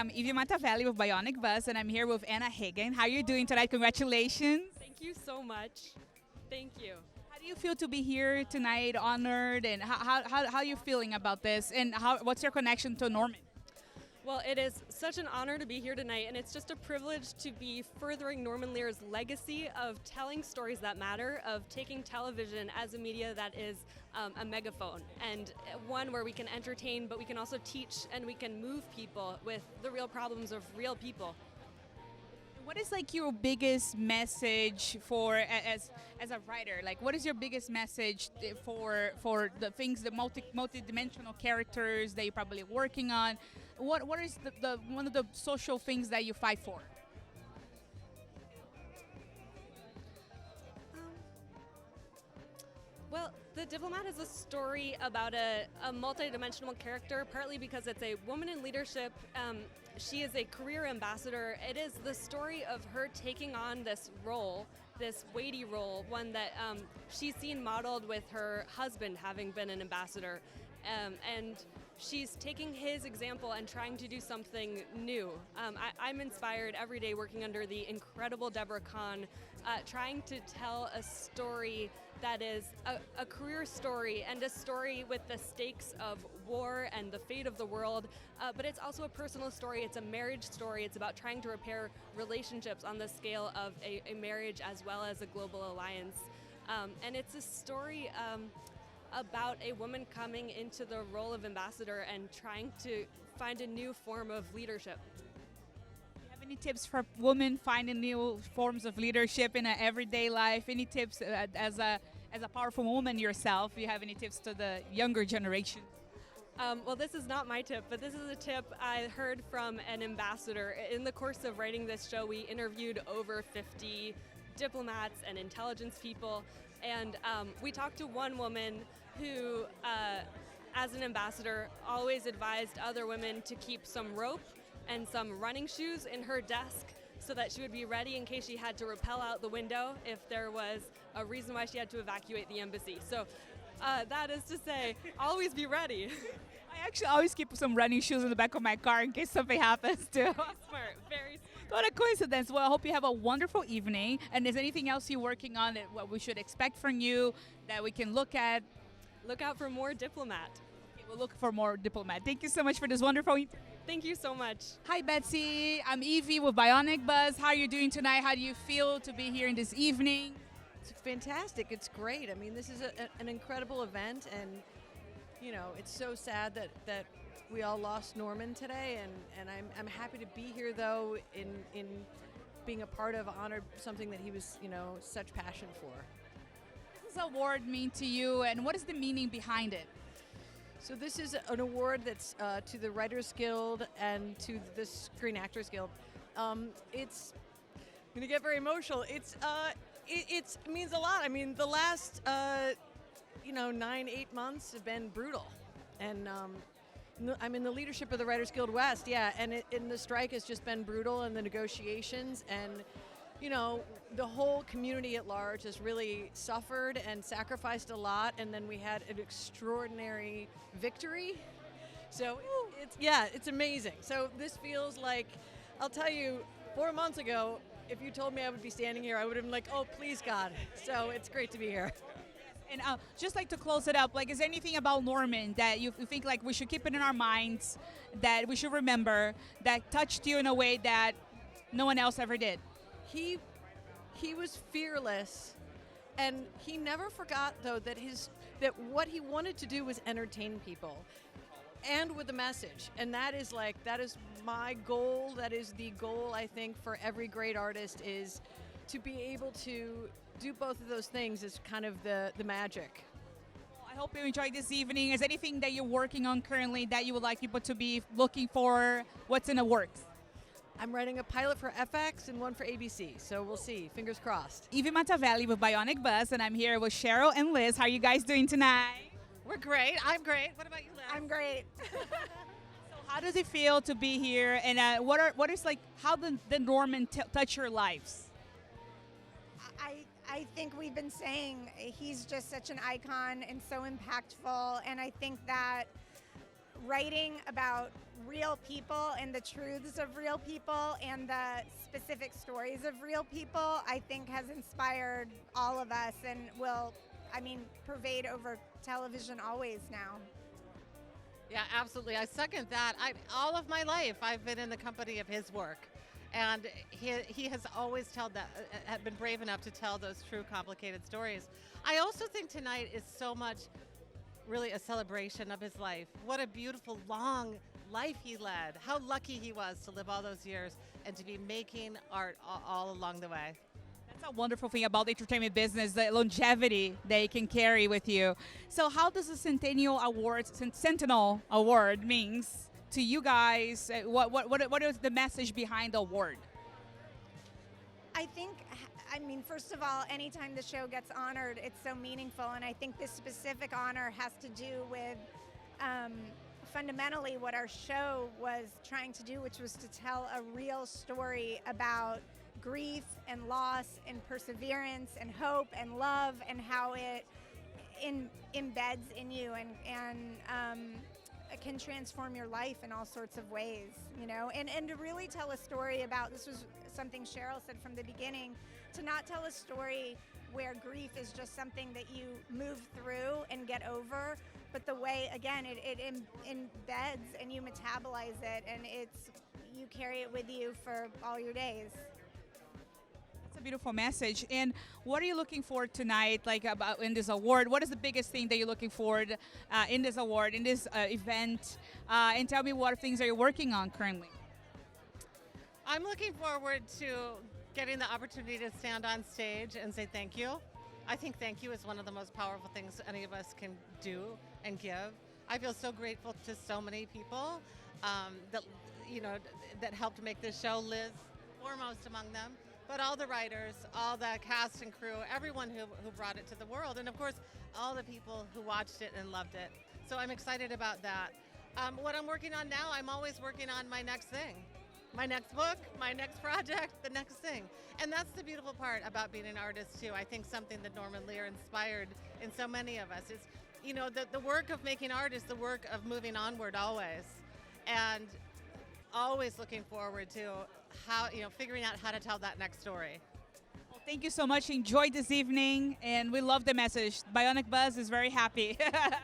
I'm Evie Matavelli with Bionic Buzz, and I'm here with Anna Hagen. How are you doing tonight? Congratulations. Thank you so much. Thank you. How do you feel to be here tonight, honored, and how are you feeling about this? And what's your connection to Norman? Well, it is such an honor to be here tonight, and it's just a privilege to be furthering Norman Lear's legacy of telling stories that matter, of taking television as a media that is a megaphone, and one where we can entertain, but we can also teach and we can move people with the real problems of real people. What is like your biggest message for as a writer? Like, what is your biggest message for the things, the multi-dimensional characters that you're probably working on? What is the one of the social things that you fight for? Well, The Diplomat is a story about a multidimensional character, partly because it's a woman in leadership. She is a career ambassador. It is the story of her taking on this role, this weighty role, one that she's seen modeled with her husband having been an ambassador. And she's taking his example and trying to do something new. I'm inspired every day working under the incredible Deborah Kahn, trying to tell a story that is a career story and a story with the stakes of war and the fate of the world, but it's also a personal story. It's a marriage story. It's about trying to repair relationships on the scale of a marriage as well as a global alliance. And it's a story about a woman coming into the role of ambassador and trying to find a new form of leadership. Do you have any tips for women finding new forms of leadership in an everyday life? Any tips as a powerful woman yourself? Do you have any tips to the younger generation? Well, this is not my tip, but this is a tip I heard from an ambassador. In the course of writing this show, we interviewed over 50 diplomats and intelligence people, and we talked to one woman who, as an ambassador, always advised other women to keep some rope and some running shoes in her desk so that she would be ready in case she had to rappel out the window if there was a reason why she had to evacuate the embassy. So that is to say, always be ready. I actually always keep some running shoes in the back of my car in case something happens too. Very smart, very smart. What a coincidence. Well, I hope you have a wonderful evening. And is anything else you're working on that what we should expect from you that we can look at? Look out for more Diplomat. Okay, we'll look for more Diplomat. Thank you so much for this wonderful interview. Thank you so much. Hi, Betsy. I'm Evie with Bionic Buzz. How are you doing tonight? How do you feel to be here in this evening? It's fantastic. It's great. I mean, this is an incredible event, and you know, it's so sad that we all lost Norman today, and I'm happy to be here though in being a part of honor something that he was, you know, such passion for. What does the award mean to you, and what is the meaning behind it? So this is an award that's to the Writers Guild and to the Screen Actors Guild. It's I'm gonna get very emotional. It means a lot. I mean, the last 9-8 months have been brutal, and I'm in the leadership of the Writers Guild West, yeah, and the strike has just been brutal, and the negotiations, and you know, the whole community at large has really suffered and sacrificed a lot, and then we had an extraordinary victory. So it's amazing. So this feels like, I'll tell you, 4 months ago, if you told me I would be standing here, I would have been like, oh, please, God. So it's great to be here. And just like to close it up, like, is there anything about Norman that you think like we should keep it in our minds, that we should remember, that touched you in a way that no one else ever did? He was fearless, and he never forgot though that what he wanted to do was entertain people, and with a message. And that is my goal. That is the goal, I think, for every great artist, is to be able to do both of those things is kind of the magic. Well, I hope you enjoyed this evening. Is there anything that you're working on currently that you would like people to be looking for? What's in the works? I'm writing a pilot for FX and one for ABC, so we'll see. Fingers crossed. Evie Matavelli with Bionic Buzz, and I'm here with Cheryl and Liz. How are you guys doing tonight? We're great. I'm great. What about you, Liz? I'm great. So how does it feel to be here, and how did Norman touch your lives? I think we've been saying he's just such an icon and so impactful, and I think that writing about real people and the truths of real people and the specific stories of real people, I think has inspired all of us and will, pervade over television always now. Yeah, absolutely. I second that. All of my life, I've been in the company of his work. And he has always been brave enough to tell those true, complicated stories. I also think tonight is so much really a celebration of his life. What a beautiful, long life he led. How lucky he was to live all those years and to be making art all along the way. That's a wonderful thing about the entertainment business, the longevity they can carry with you. So how does the Sentinel Award means to you guys? What is the message behind the award? I think, first of all, anytime the show gets honored, it's so meaningful. And I think this specific honor has to do with fundamentally what our show was trying to do, which was to tell a real story about grief and loss and perseverance and hope and love and how it embeds in you and it can transform your life in all sorts of ways, and to really tell a story about, this was something Cheryl said from the beginning, to not tell a story where grief is just something that you move through and get over, but the way, again, it embeds and you metabolize it, and you carry it with you for all your days. That's a beautiful message. And what are you looking for tonight, about in this award? What is the biggest thing that you're looking for in this award, in this event? And tell me what things are you working on currently? I'm looking forward to getting the opportunity to stand on stage and say thank you. I think thank you is one of the most powerful things any of us can do and give. I feel so grateful to so many people that helped make this show, Liz foremost among them, but all the writers, all the cast and crew, everyone who brought it to the world, and of course all the people who watched it and loved it. So I'm excited about that. What I'm working on now, I'm always working on my next thing. My next book, my next project, the next thing. And that's the beautiful part about being an artist too. I think something that Norman Lear inspired in so many of us is, the work of making art is the work of moving onward always. And always looking forward to how, figuring out how to tell that next story. Well, thank you so much. Enjoy this evening, and we love the message. Bionic Buzz is very happy.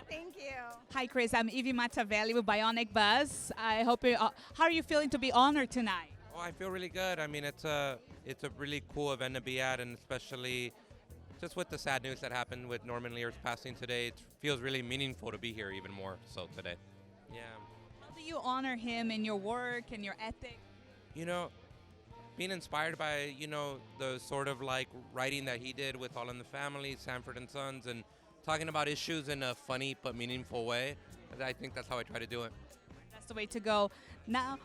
Thank you. Hi, Chris. I'm Evie Matavelli with Bionic Buzz. I hope you. How are you feeling to be honored tonight? Oh, I feel really good. It's a really cool event to be at, and especially just with the sad news that happened with Norman Lear's passing today, it feels really meaningful to be here even more so today. Yeah. How do you honor him in your work and your ethic? Being inspired by, the sort of writing that he did with All in the Family, Sanford and Sons, and talking about issues in a funny but meaningful way. I think that's how I try to do it. That's the way to go. Now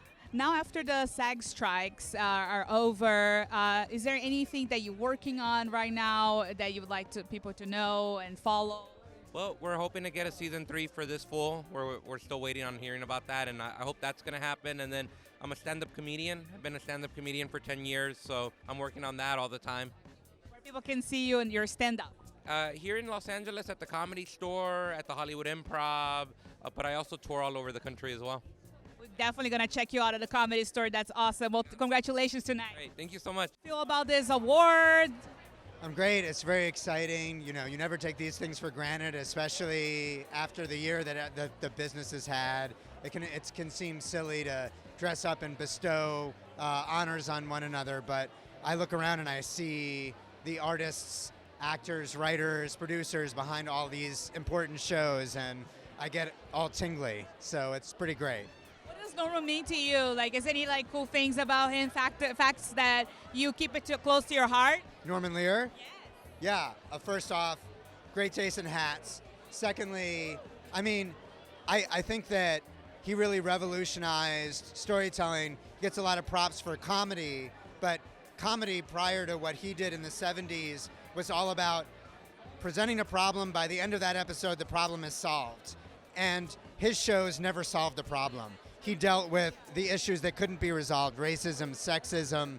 after the SAG strikes are over, is there anything that you're working on right now that you would like people to know and follow? Well, we're hoping to get a season 3 for this fall. We're still waiting on hearing about that, and I hope that's going to happen. And then I'm a stand-up comedian. I've been a stand-up comedian for 10 years, so I'm working on that all the time. Where people can see you and your stand-up? Here in Los Angeles at the Comedy Store, at the Hollywood Improv, but I also tour all over the country as well. We're definitely going to check you out at the Comedy Store. That's awesome. Well, congratulations tonight. Great. Thank you so much. Feel about this award? I'm great. It's very exciting. You never take these things for granted, especially after the year that the business has had. It can seem silly to dress up and bestow honors on one another, but I look around and I see the artists, actors, writers, producers behind all these important shows, and I get all tingly. So it's pretty great. What does Norman mean to you? Is there any cool things about him, facts that you keep it close to your heart? Norman Lear? Yes. Yeah. First off, great taste in hats. Secondly, I think that he really revolutionized storytelling. He gets a lot of props for comedy, but comedy prior to what he did in the 70s was all about presenting a problem. By the end of that episode, the problem is solved. And his shows never solved the problem. He dealt with the issues that couldn't be resolved: racism, sexism,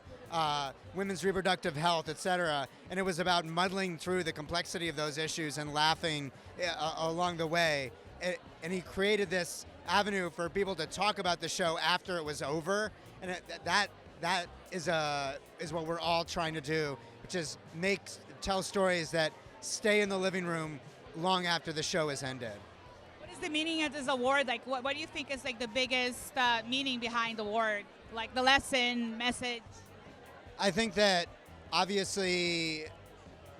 women's reproductive health, etc. And it was about muddling through the complexity of those issues and laughing along the way. And he created this avenue for people to talk about the show after it was over, and that is what we're all trying to do, which is tell stories that stay in the living room long after the show has ended. What is the meaning of this award? Like, what do you think is like the biggest meaning behind the award? Like the lesson, message? I think that obviously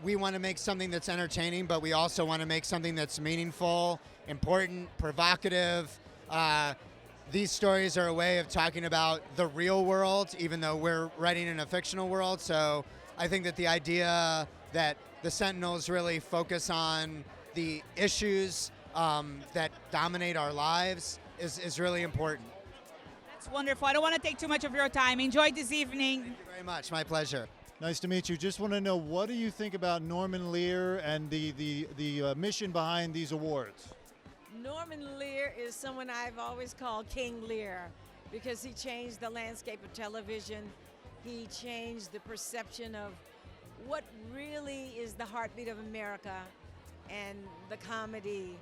we want to make something that's entertaining, but we also want to make something that's meaningful, important, provocative. These stories are a way of talking about the real world, even though we're writing in a fictional world. So I think that the idea that the Sentinels really focus on the issues that dominate our lives is really important. That's wonderful. I don't want to take too much of your time. Enjoy this evening. Thank you very much. My pleasure. Nice to meet you. Just want to know, what do you think about Norman Lear and the mission behind these awards? Norman Lear is someone I've always called King Lear because he changed the landscape of television. He changed the perception of what really is the heartbeat of America, and the comedy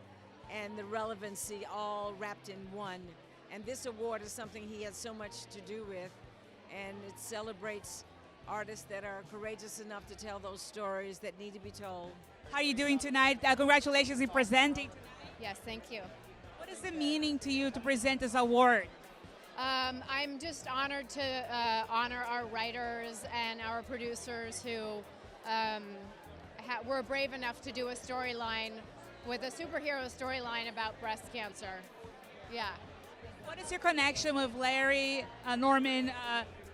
and the relevancy all wrapped in one. And this award is something he has so much to do with, and it celebrates artists that are courageous enough to tell those stories that need to be told. How are you doing tonight? Congratulations in presenting. Yes, thank you. What is the meaning to you to present this award? I'm just honored to honor our writers and our producers who were brave enough to do a storyline with a superhero storyline about breast cancer. Yeah. What is your connection with Larry, Norman?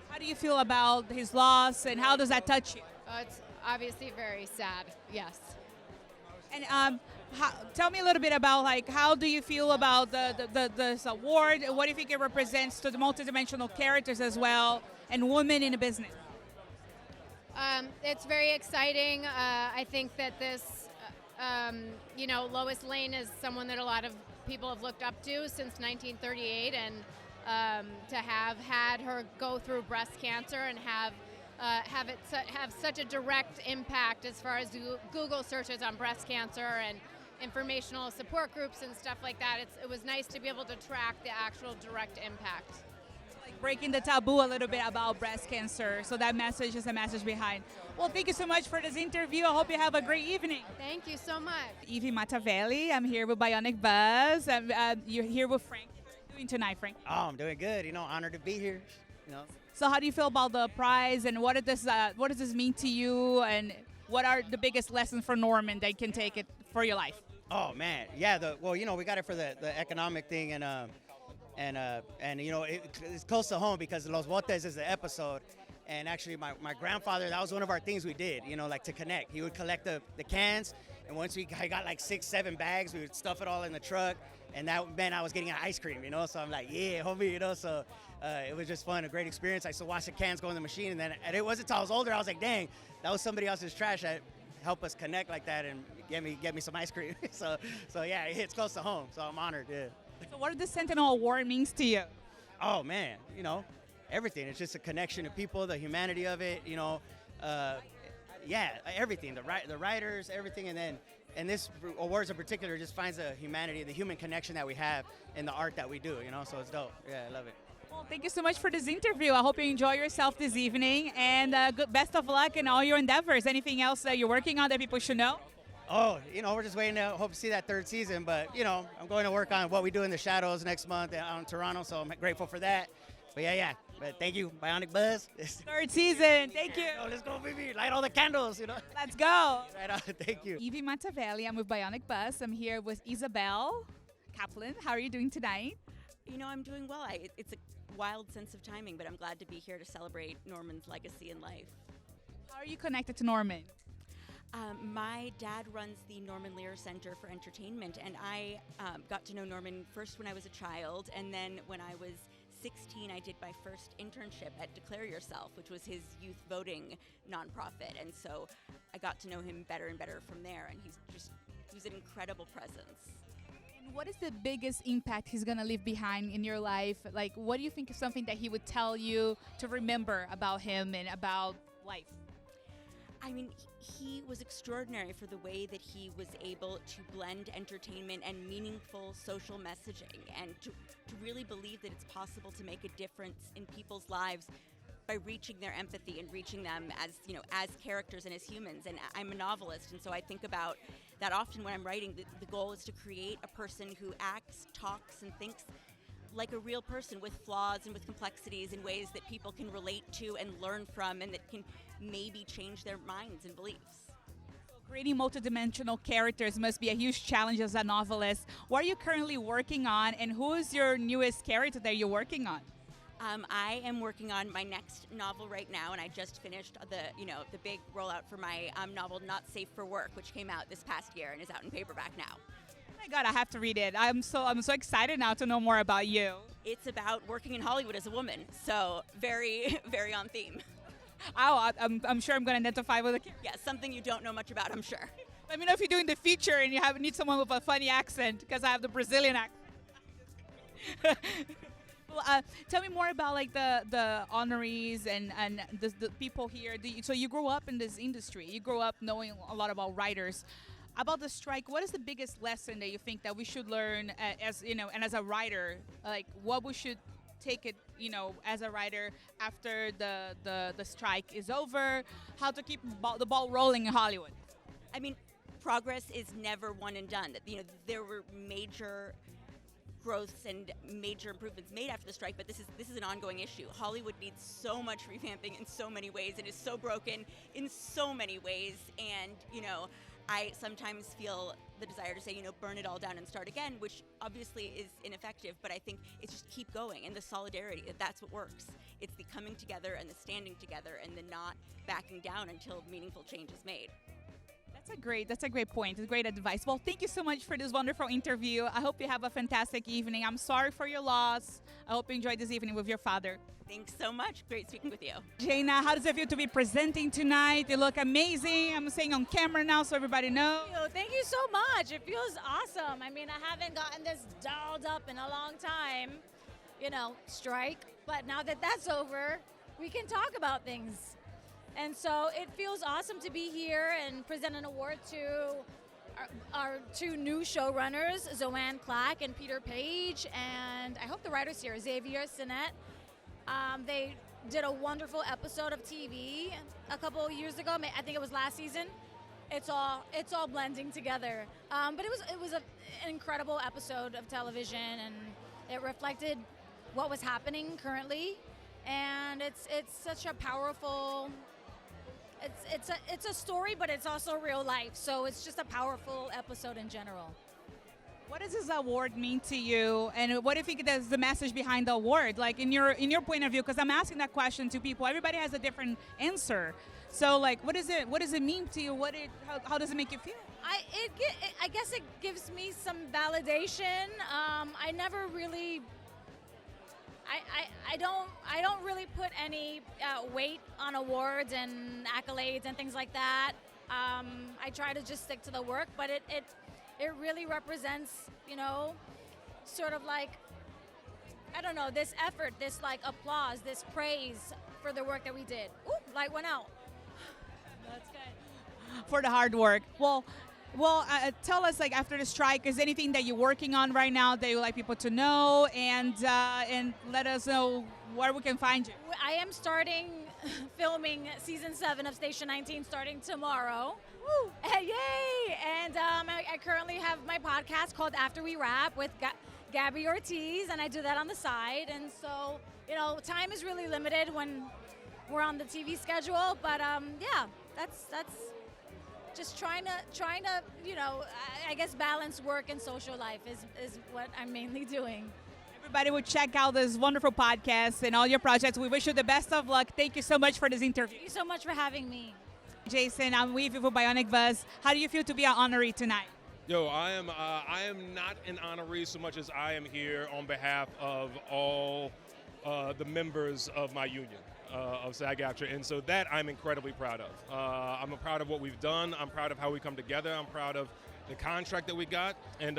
How do you feel about his loss, and how does that touch you? It's obviously very sad, yes. And tell me a little bit about, like, how do you feel about this award? What do you think it represents to the multidimensional characters as well, and women in the business? It's very exciting. I think that this, Lois Lane is someone that a lot of people have looked up to since 1938, and to have had her go through breast cancer and have such a direct impact as far as Google searches on breast cancer and informational support groups and stuff like that. It was nice to be able to track the actual direct impact. Like breaking the taboo a little bit about breast cancer, so that message is a message behind. Well, thank you so much for this interview. I hope you have a great evening. Thank you so much. Evie Matavelli, I'm here with Bionic Buzz. You're here with Frank. How are you doing tonight, Frank? Oh, I'm doing good. Honored to be here. So how do you feel about the prize, and what does this mean to you, and what are the biggest lessons for Norman that can take it for your life? Oh man, yeah. We got it for the economic thing, and it's close to home because Los Botes is the episode, and actually my grandfather, that was one of our things we did, like to connect. He would collect the cans, and once I got like 6-7 bags, we would stuff it all in the truck, and that meant I was getting an ice cream, so I'm like, yeah, homie, so. It was just fun, a great experience. I used to watch the cans go in the machine, and it wasn't until I was older I was like, dang, that was somebody else's trash that helped us connect like that and get me some ice cream. so yeah, it hits close to home. So I'm honored. Yeah. So what does the Sentinel Award means to you? Oh man, everything. It's just a connection to people, the humanity of it. Everything. The writers, everything, and this awards in particular just finds the humanity, the human connection that we have in the art that we do. So it's dope. Yeah, I love it. Well, thank you so much for this interview. I hope you enjoy yourself this evening, and best of luck in all your endeavors. Anything else that you're working on that people should know? Oh, we're just waiting to hope to see that third season, but, I'm going to work on What We Do in the Shadows next month out in Toronto, so I'm grateful for that. But yeah. But thank you, Bionic Buzz. Third season. Thank you. Oh, let's go, baby. Light all the candles, Let's go. Right on. Thank you. Evie Matavelli. I'm with Bionic Buzz. I'm here with Isabel Kaplan. How are you doing tonight? I'm doing well. It's a wild sense of timing, but I'm glad to be here to celebrate Norman's legacy in life. How are you connected to Norman? My dad runs the Norman Lear Center for Entertainment, and I got to know Norman first when I was a child, and then when I was 16, I did my first internship at Declare Yourself, which was his youth voting nonprofit, and so I got to know him better and better from there, and he was an incredible presence. And what is the biggest impact he's going to leave behind in your life? Like, what do you think is something that he would tell you to remember about him and about life? I mean, he was extraordinary for the way that he was able to blend entertainment and meaningful social messaging, and to really believe that it's possible to make a difference in people's lives by reaching their empathy and reaching them as, you know, as characters and as humans. And I'm a novelist, and so I think about that often when I'm writing. The goal is to create a person who acts, talks, and thinks like a real person with flaws and with complexities in ways that people can relate to and learn from, and that can maybe change their minds and beliefs. Creating multidimensional characters must be a huge challenge as a novelist. What are you currently working on, and who is your newest character that you're working on? I am working on my next novel right now, and I just finished the big rollout for my novel Not Safe for Work, which came out this past year and is out in paperback now. Oh my God, I have to read it. I'm so excited now to know more about you. It's about working in Hollywood as a woman, so very, very on theme. Oh, I'm sure I'm going to identify with it. Yeah, something you don't know much about, I'm sure. Let me know if you're doing the feature and you need someone with a funny accent, because I have the Brazilian accent. Well, tell me more about like the honorees and the people here. So you grew up in this industry. You grew up knowing a lot about writers. About the strike, what is the biggest lesson that you think that we should learn as you know, and as a writer, like what we should take it, you know, as a writer after the strike is over? How to keep the ball rolling in Hollywood? I mean, progress is never one and done. You know, there were major growths and major improvements made after the strike, but this is an ongoing issue. Hollywood needs so much revamping in so many ways, and is so broken in so many ways. And you know, I sometimes feel the desire to say, you know, burn it all down and start again, which obviously is ineffective, but I think it's just keep going, and the solidarity, that's what works. It's the coming together and the standing together and the not backing down until meaningful change is made. That's a great point. It's great advice. Well, thank you so much for this wonderful interview. I hope you have a fantastic evening. I'm sorry for your loss. I hope you enjoyed this evening with your father. Thanks so much. Great speaking with you. Jaina, how does it feel to be presenting tonight? You look amazing. I'm saying on camera now so everybody knows. Thank you so much. It feels awesome. I mean, I haven't gotten this dolled up in a long time, you know, strike. But now that that's over, we can talk about things. And so it feels awesome to be here and present an award to our two new showrunners, Zoanne Clack and Peter Page, and I hope the writers here, Xavier Sinet. They did a wonderful episode of TV a couple of years ago. I think it was last season. It's all blending together. But it was an incredible episode of television, and it reflected what was happening currently. And it's such a powerful. It's a story, but it's also real life. So it's just a powerful episode in general. What does this award mean to you, and what do you think is the message behind the award? Like in your point of view, because I'm asking that question to people. Everybody has a different answer. So like, what does it mean to you? How does it make you feel? I guess it gives me some validation. I never really. I don't really put any weight on awards and accolades and things like that. I try to just stick to the work, but it really represents, you know, sort of like, I don't know, this effort, this like applause, this praise for the work that we did. Ooh, light went out. That's good. For the hard work. Well, tell us, like, after the strike, is anything that you're working on right now that you would like people to know, and let us know where we can find you. I am starting filming season 7 of Station 19 starting tomorrow. Woo! Yay! And I currently have my podcast called After We Wrap with Gabby Ortiz, and I do that on the side. And so, you know, time is really limited when we're on the TV schedule, but yeah, that's just trying to, you know, I guess balance work and social life is what I'm mainly doing. Everybody will check out this wonderful podcast and all your projects. We wish you the best of luck. Thank you so much for this interview. Thank you so much for having me. Jason, I'm with you for Bionic Buzz. How do you feel to be an honoree tonight? Yo, I am not an honoree so much as I am here on behalf of all the members of my union. Of SAG-AFTRA, and so that I'm incredibly proud of. I'm proud of what we've done. I'm proud of how we come together. I'm proud of the contract that we got, and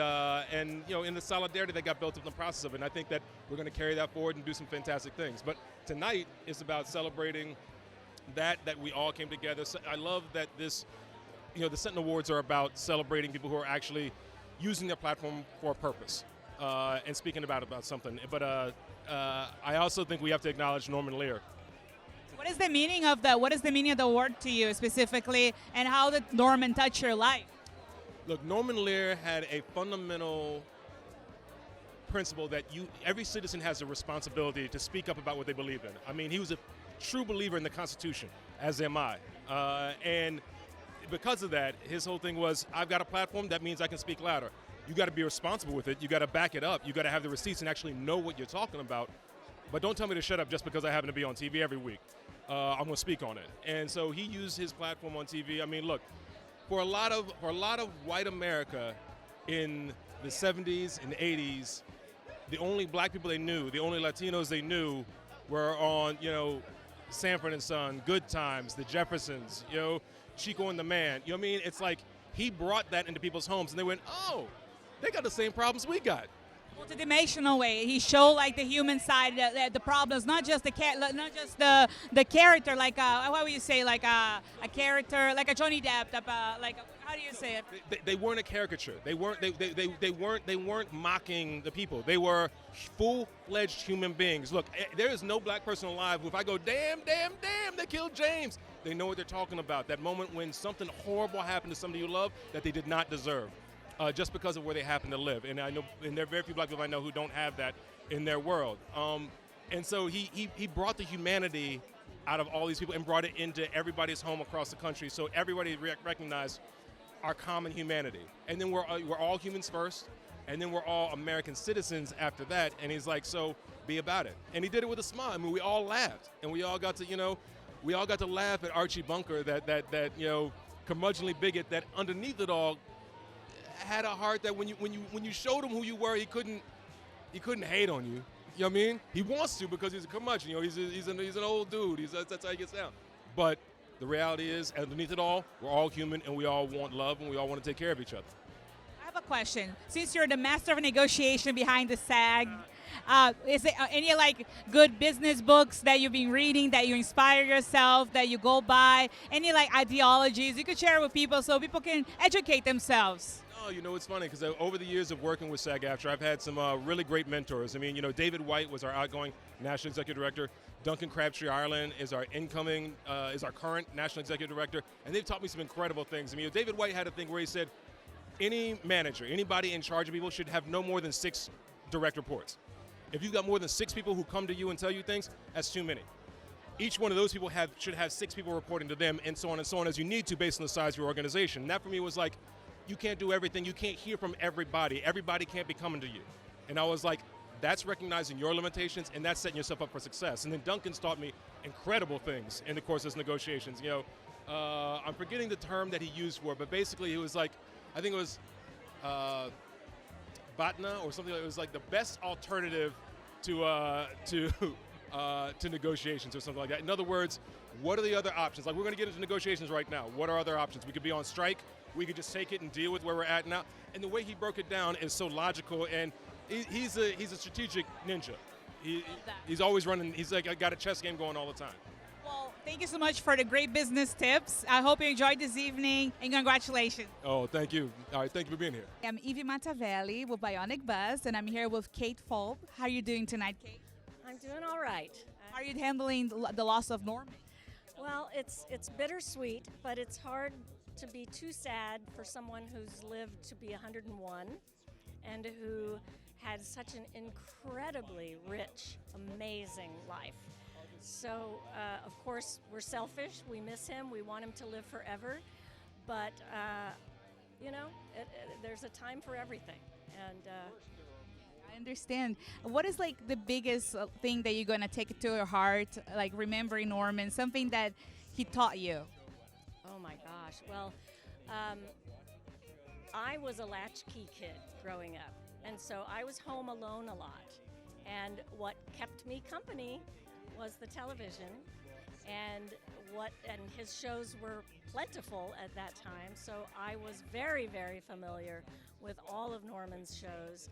you know, in the solidarity that got built up in the process of it. And I think that we're going to carry that forward and do some fantastic things. But tonight is about celebrating that we all came together. So I love that this, the Sentinel Awards are about celebrating people who are actually using their platform for a purpose and speaking about something. But I also think we have to acknowledge Norman Lear. What is the meaning of the award to you specifically, and how did Norman touch your life? Look, Norman Lear had a fundamental principle that every citizen has a responsibility to speak up about what they believe in. I mean, he was a true believer in the Constitution, as am I. And because of that, his whole thing was, I've got a platform, that means I can speak louder. You got to be responsible with it. You got to back it up. You got to have the receipts and actually know what you're talking about. But don't tell me to shut up just because I happen to be on TV every week. I'm going to speak on it. And so he used his platform on TV. I mean, look, for a lot of white America in the 70s and 80s, the only black people they knew, the only Latinos they knew were on, Sanford and Son, Good Times, The Jeffersons, Chico and the Man. You know what I mean? It's like he brought that into people's homes and they went, oh, they got the same problems we got. Multidimensional way. He showed like the human side, the problems, not just the character, like how would you say, like a character, like a Johnny Depp, like how do you say it? They weren't a caricature. They weren't mocking the people. They were full-fledged human beings. Look, there is no black person alive who, if I go, damn, they killed James, they know what they're talking about. That moment when something horrible happened to somebody you love that they did not deserve. Just because of where they happen to live. And I know, and there are very few black people I know who don't have that in their world. And so he brought the humanity out of all these people and brought it into everybody's home across the country. So everybody recognized our common humanity. And then we're all humans first, and then we're all American citizens after that. And he's like, so be about it. And he did it with a smile. I mean, we all laughed, and we all got to laugh at Archie Bunker, that curmudgeonly bigot that underneath it all had a heart that when you showed him who you were, he couldn't hate on you. You know what I mean? He wants to because he's a curmudgeon. He's an old dude. That's how he gets down. But the reality is, underneath it all, we're all human and we all want love and we all want to take care of each other. I have a question. Since you're the master of negotiation behind the SAG, is there any like good business books that you've been reading that you inspire yourself, that you go by? Any like ideologies you could share with people so people can educate themselves? Oh, it's funny because over the years of working with SAG-AFTRA, I've had some really great mentors. I mean, David White was our outgoing national executive director. Duncan Crabtree Ireland is our current national executive director, and they've taught me some incredible things. I mean, David White had a thing where he said, any manager, anybody in charge of people should have no more than 6 direct reports. If you've got more than 6 people who come to you and tell you things, that's too many. Each one of those people should have 6 people reporting to them, and so on as you need to based on the size of your organization. And that for me was like, you can't do everything. You can't hear from everybody. Everybody can't be coming to you. And I was like, that's recognizing your limitations, and that's setting yourself up for success. And then Duncan's taught me incredible things in the course of his negotiations. I'm forgetting the term that he used for it, but basically he was like, I think it was Batna or something. It was like the best alternative to negotiations or something like that. In other words, what are the other options? Like, we're going to get into negotiations right now. What are other options? We could be on strike. We could just take it and deal with where we're at now. And the way he broke it down is so logical, and he's a strategic ninja. He's always running. He's like got a chess game going all the time. Well, thank you so much for the great business tips. I hope you enjoyed this evening, and congratulations. Oh, thank you. All right, thank you for being here. I'm Evie Matavelli with Bionic Buzz, and I'm here with Kate Fulb. How are you doing tonight, Kate? I'm doing all right. How are you handling the loss of Norman? Well, it's bittersweet, but it's hard to be too sad for someone who's lived to be 101 and who had such an incredibly rich, amazing life. So, of course, we're selfish. We miss him. We want him to live forever. But, there's a time for everything. And I understand. What is like the biggest thing that you're going to take to your heart, like remembering Norman, something that he taught you? Oh my gosh. Well, I was a latchkey kid growing up, and so I was home alone a lot. And what kept me company was the television, and his shows were plentiful at that time. So I was very, very familiar with all of Norman's shows.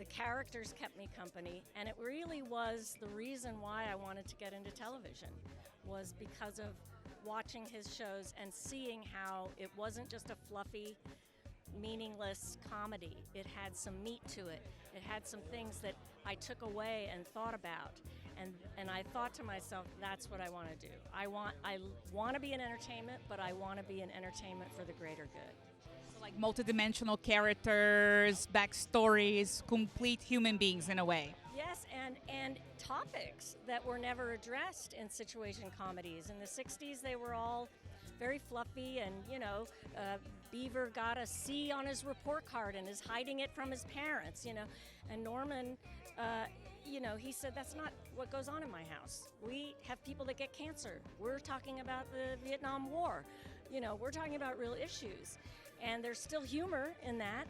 The characters kept me company, and it really was the reason why I wanted to get into television, was because of watching his shows and seeing how it wasn't just a fluffy, meaningless comedy. It had some meat to it. It had some things that I took away and thought about. And I thought to myself, that's what I want to do. I want to be in entertainment, but I want to be in entertainment for the greater good. So like multidimensional characters, backstories, complete human beings in a way. Yes, and topics that were never addressed in situation comedies. In the 60s, they were all very fluffy, and Beaver got a C on his report card and is hiding it from his parents, and Norman, he said, that's not what goes on in my house. We have people that get cancer. We're talking about the Vietnam War. We're talking about real issues, and there's still humor in that,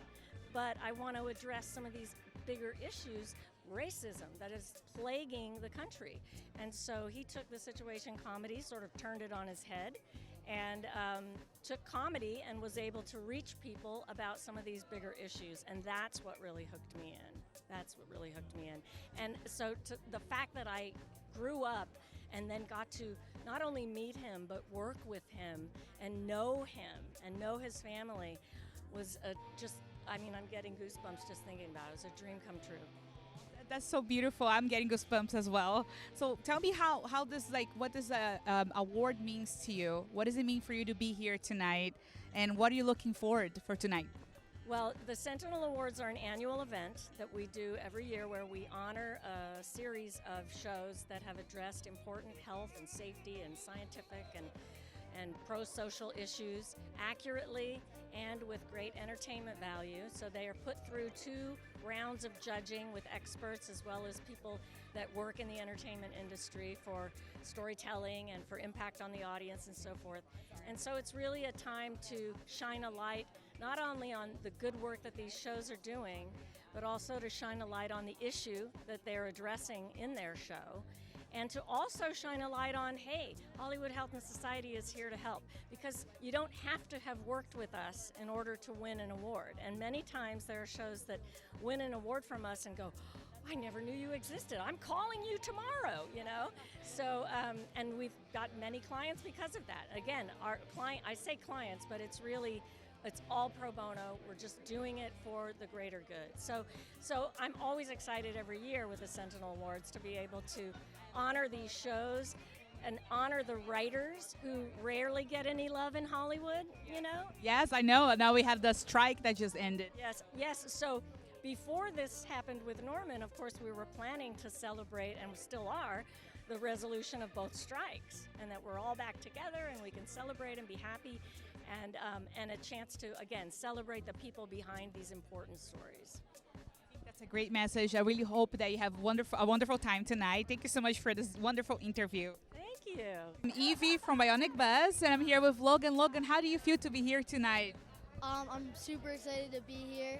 but I want to address some of these bigger issues, racism that is plaguing the country. And so he took the situation comedy, sort of turned it on his head, and took comedy and was able to reach people about some of these bigger issues. And that's what really hooked me in. And so the fact that I grew up and then got to not only meet him, but work with him and know his family was I'm getting goosebumps just thinking about it. It was a dream come true. That's so beautiful. I'm getting goosebumps as well. So tell me how this, what this award means to you. What does it mean for you to be here tonight? And what are you looking forward for tonight? Well, the Sentinel Awards are an annual event that we do every year where we honor a series of shows that have addressed important health and safety and scientific and pro-social issues accurately and with great entertainment value. So they are put through 2 rounds of judging with experts as well as people that work in the entertainment industry for storytelling and for impact on the audience and so forth. And so it's really a time to shine a light not only on the good work that these shows are doing, but also to shine a light on the issue that they're addressing in their show. And to also shine a light on, hey, Hollywood Health and Society is here to help, because you don't have to have worked with us in order to win an award. And many times there are shows that win an award from us and go, I never knew you existed. I'm calling you tomorrow, So, and we've got many clients because of that. Again, our client, I say clients, but it's all pro bono. We're just doing it for the greater good. So I'm always excited every year with the Sentinel Awards to be able to honor these shows and honor the writers who rarely get any love in Hollywood, Yes, I know. Now we have the strike that just ended. Yes. So before this happened with Norman, of course, we were planning to celebrate, and we still are, the resolution of both strikes, and that we're all back together and we can celebrate and be happy. And a chance to, again, celebrate the people behind these important stories. I think that's a great message. I really hope that you have a wonderful time tonight. Thank you so much for this wonderful interview. Thank you. I'm Evie from Bionic Buzz, and I'm here with Logan. Logan, how do you feel to be here tonight? I'm super excited to be here.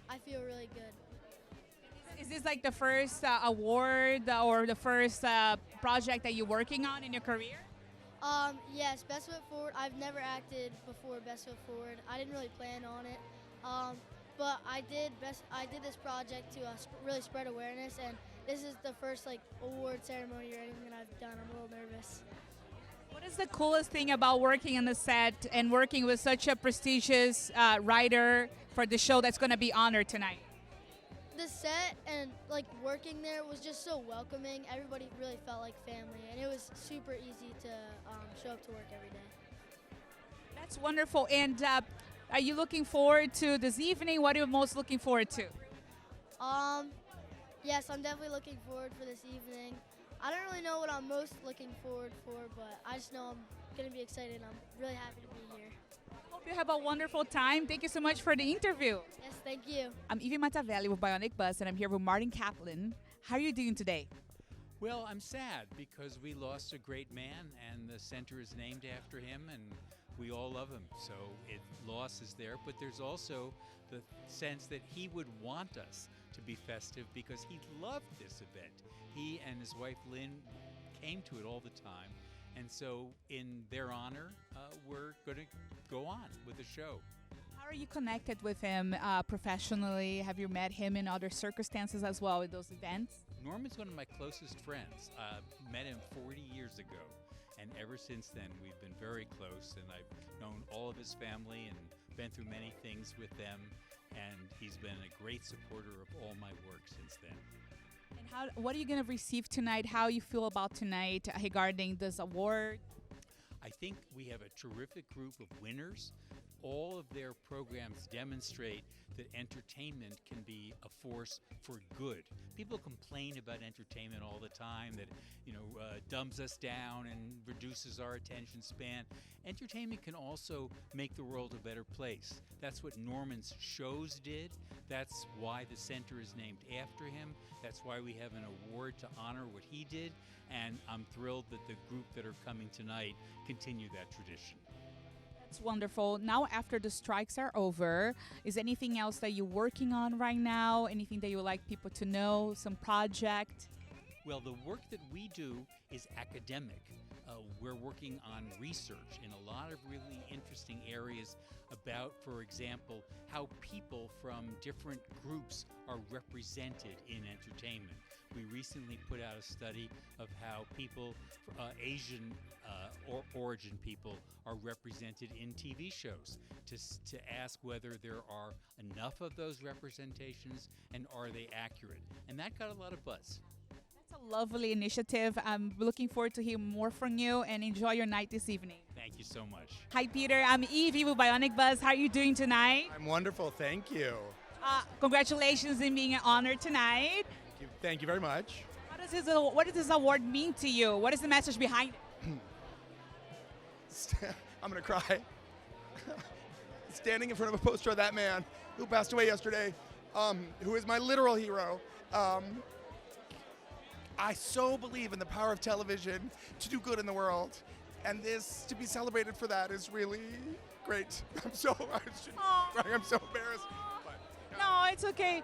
I feel really good. Is this like the first award or the first project that you're working on in your career? Yes, Best Foot Forward. I've never acted before Best Foot Forward. I didn't really plan on it, but I did this project to really spread awareness, and this is the first award ceremony or anything that I've done. I'm a little nervous. What is the coolest thing about working on the set and working with such a prestigious writer for the show that's going to be honored tonight? The set and working there was just so welcoming. Everybody really felt like family, and it was super easy to show up to work every day. That's wonderful. And are you looking forward to this evening? What are you most looking forward to? Yes, I'm definitely looking forward for this evening. I don't really know what I'm most looking forward for, but I just know I'm going to be excited. I'm really happy to be here. Hope you have a wonderful time. Thank you so much for the interview. Yes, thank you. I'm Evie Matavelli with Bionic Buzz, and I'm here with Martin Kaplan. How are you doing today? Well, I'm sad because we lost a great man, and the center is named after him, and we all love him. So loss is there, but there's also the sense that he would want us to be festive because he loved this event. He and his wife Lynn came to it all the time. And so in their honor, we're going to go on with the show. How How are you connected with him professionally? Have you met him in other circumstances as well at those events? Norman's one of my closest friends. Met him 40 years ago, and ever since then we've been very close, and I've known all of his family and been through many things with them, and he's been a great supporter of all my work since then. And what are you going to receive tonight? How you feel about tonight regarding this award? I think we have a terrific group of winners. All of their programs demonstrate that entertainment can be a force for good. People complain about entertainment all the time, that dumbs us down and reduces our attention span. Entertainment can also make the world a better place. That's what Norman's shows did. That's why the center is named after him. That's why we have an award to honor what he did. And I'm thrilled that the group that are coming tonight continue that tradition. That's wonderful. Now, after the strikes are over, is anything else that you're working on right now? Anything that you would like people to know? Some project? Well, the work that we do is academic. We're working on research in a lot of really interesting areas about, for example, how people from different groups are represented in entertainment. We recently put out a study of how people, Asian origin people, are represented in TV shows to ask whether there are enough of those representations and are they accurate. And that got a lot of buzz. That's a lovely initiative. I'm looking forward to hear more from you, and enjoy your night this evening. Thank you so much. Hi, Peter. I'm Evie with Bionic Buzz. How are you doing tonight? I'm wonderful, thank you. Congratulations in being honored tonight. Thank you very much. What does this award mean to you? What is the message behind it? I'm going to cry. Standing in front of a poster of that man who passed away yesterday, who is my literal hero. I so believe in the power of television to do good in the world, and this, to be celebrated for that, is really great. I'm so embarrassed. But, no, it's okay.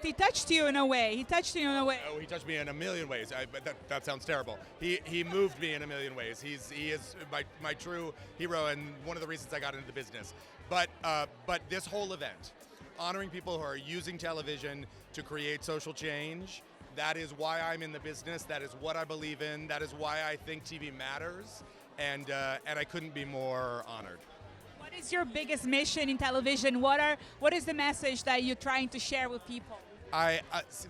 He touched you in a way. Oh, he touched me in a million ways. But that sounds terrible. He moved me in a million ways. He is my true hero and one of the reasons I got into the business. But this whole event, honoring people who are using television to create social change, that is why I'm in the business. That is what I believe in. That is why I think TV matters. And I couldn't be more honored. What is your biggest mission in television? What is the message that you're trying to share with people?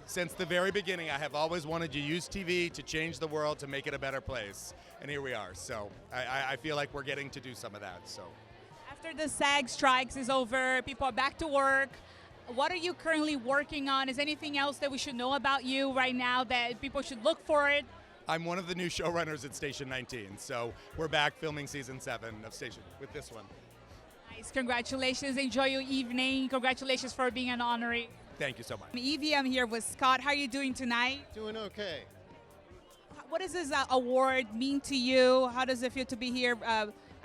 Since the very beginning, I have always wanted to use TV to change the world, to make it a better place. And here we are. So I feel like we're getting to do some of that. So after the SAG strikes is over, people are back to work. What are you currently working on? Is anything else that we should know about you right now that people should look for it? I'm one of the new showrunners at Station 19. So we're back filming season 7 of Station with this one. Nice. Congratulations. Enjoy your evening. Congratulations for being an honoree. Thank you so much. Evie, I'm here with Scott. How are you doing tonight? Doing okay. What does this award mean to you? How does it feel to be here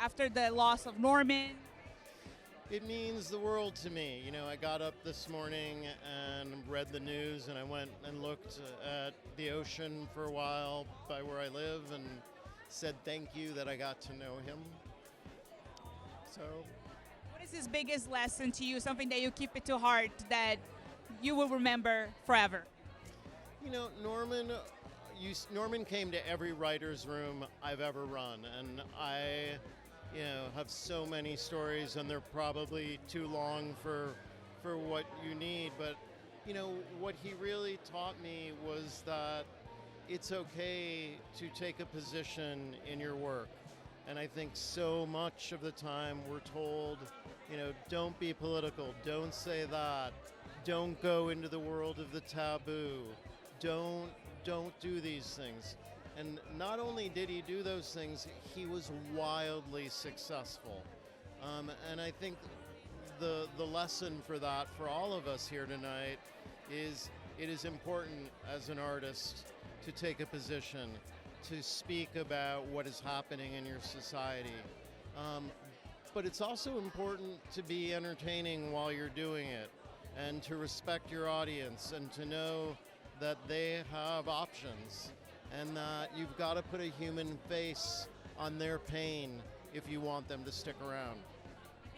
after the loss of Norman? It means the world to me. You know, I got up this morning and read the news, and I went and looked at the ocean for a while by where I live and said thank you that I got to know him. So, what is his biggest lesson to you, something that you keep it to heart that you will remember forever? You know, Norman came to every writer's room I've ever run, and I have so many stories, and they're probably too long for what you need. But, what he really taught me was that it's okay to take a position in your work. And I think so much of the time we're told, don't be political, don't say that, don't go into the world of the taboo, don't do these things. And not only did he do those things, he was wildly successful. And I think the lesson for that, for all of us here tonight, is it is important as an artist to take a position, to speak about what is happening in your society. But it's also important to be entertaining while you're doing it, and to respect your audience, and to know that they have options, and that you've got to put a human face on their pain if you want them to stick around.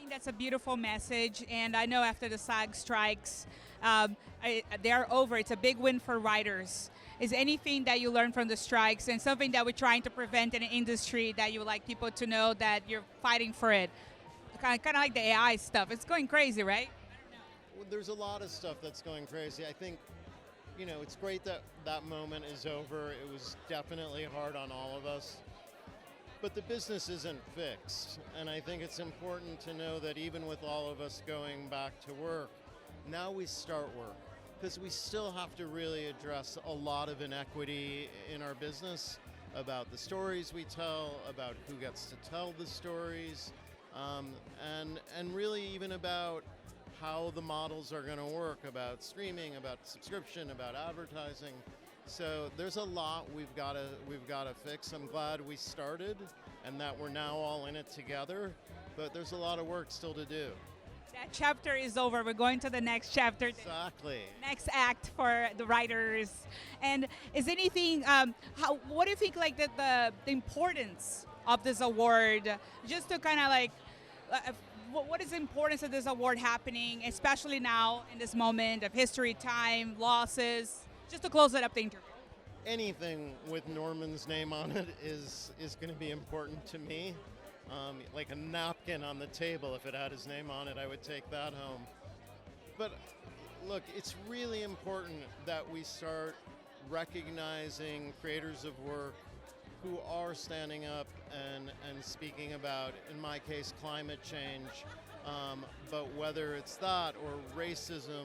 think that's a beautiful message, and I know after the SAG strikes, they are over. It's a big win for writers. Is anything that you learned from the strikes and something that we're trying to prevent in the industry that you would like people to know that you're fighting for it? Kind of like the AI stuff. It's going crazy, right? Well, there's a lot of stuff that's going crazy. I think, it's great that that moment is over. It was definitely hard on all of us. But the business isn't fixed. And I think it's important to know that even with all of us going back to work, now we start work. Because we still have to really address a lot of inequity in our business about the stories we tell, about who gets to tell the stories, and really even about how the models are going to work, about streaming, about subscription, about advertising. So there's a lot we've got to fix. I'm glad we started and that we're now all in it together, but there's a lot of work still to do. That chapter is over. We're going to the next chapter. Exactly. Next act for the writers. And is anything, what do you think like the importance of this award? Just to kind of like, what is the importance of this award happening, especially now in this moment of history, time, losses? Just to close it up the interview. Anything with Norman's name on it is going to be important to me. Like a napkin on the table, if it had his name on it, I would take that home. But look, it's really important that we start recognizing creators of work who are standing up and speaking about, in my case, climate change, but whether it's that or racism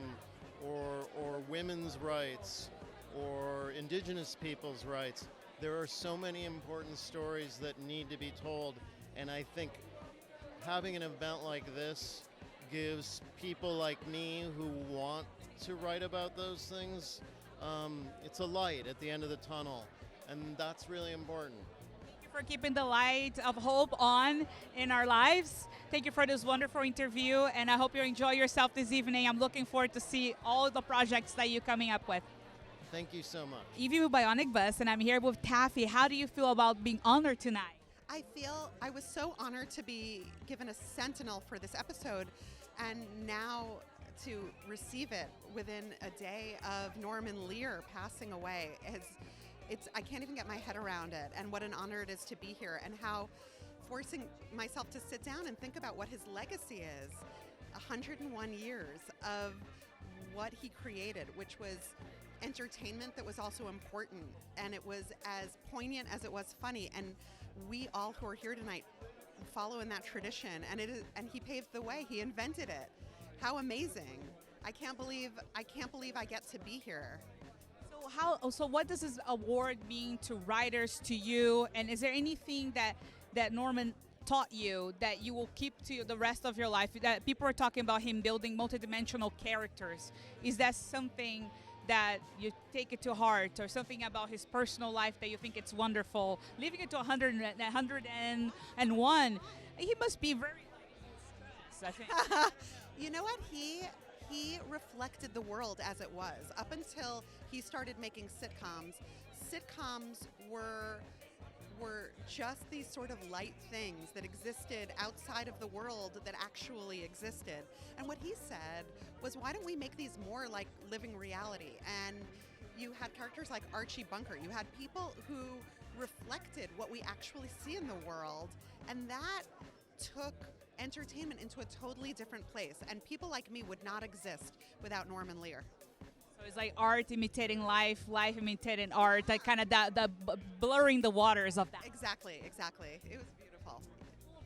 or women's rights or indigenous people's rights, there are so many important stories that need to be told. And I think having an event like this gives people like me who want to write about those things, it's a light at the end of the tunnel, and that's really important. Thank you for keeping the light of hope on in our lives. Thank you for this wonderful interview, and I hope you enjoy yourself this evening. I'm looking forward to see all the projects that you're coming up with. Thank you so much. Evie with Bionic Buzz, and I'm here with Taffy. How do you feel about being honored tonight? I was so honored to be given a Sentinel for this episode, and now to receive it within a day of Norman Lear passing away. I can't even get my head around it, and what an honor it is to be here, and how forcing myself to sit down and think about what his legacy is. 101 years of what he created, which was entertainment that was also important, and it was as poignant as it was funny, and we all who are here tonight follow in that tradition, and he paved the way. He invented it. How amazing. I can't believe I get to be here. So what does this award mean to writers, to you, and is there anything that Norman taught you that you will keep to the rest of your life? That people are talking about him building multidimensional characters. Is that something that you take it to heart, or something about his personal life that you think it's wonderful? Living it to 101, he must be very stressed, I think. You know what? He reflected the world as it was. Up until he started making sitcoms were just these sort of light things that existed outside of the world that actually existed. And what he said was, why don't we make these more like living reality? And you had characters like Archie Bunker. You had people who reflected what we actually see in the world, and that took entertainment into a totally different place. And people like me would not exist without Norman Lear. So it's like art imitating life, life imitating art, like kind of the blurring the waters of that. Exactly. It was beautiful.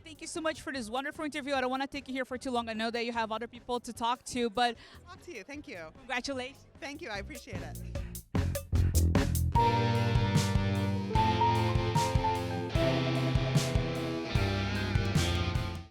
Thank you so much for this wonderful interview. I don't want to take you here for too long. I know that you have other people to talk to, but... Talk to you. Thank you. Congratulations. Thank you. I appreciate it.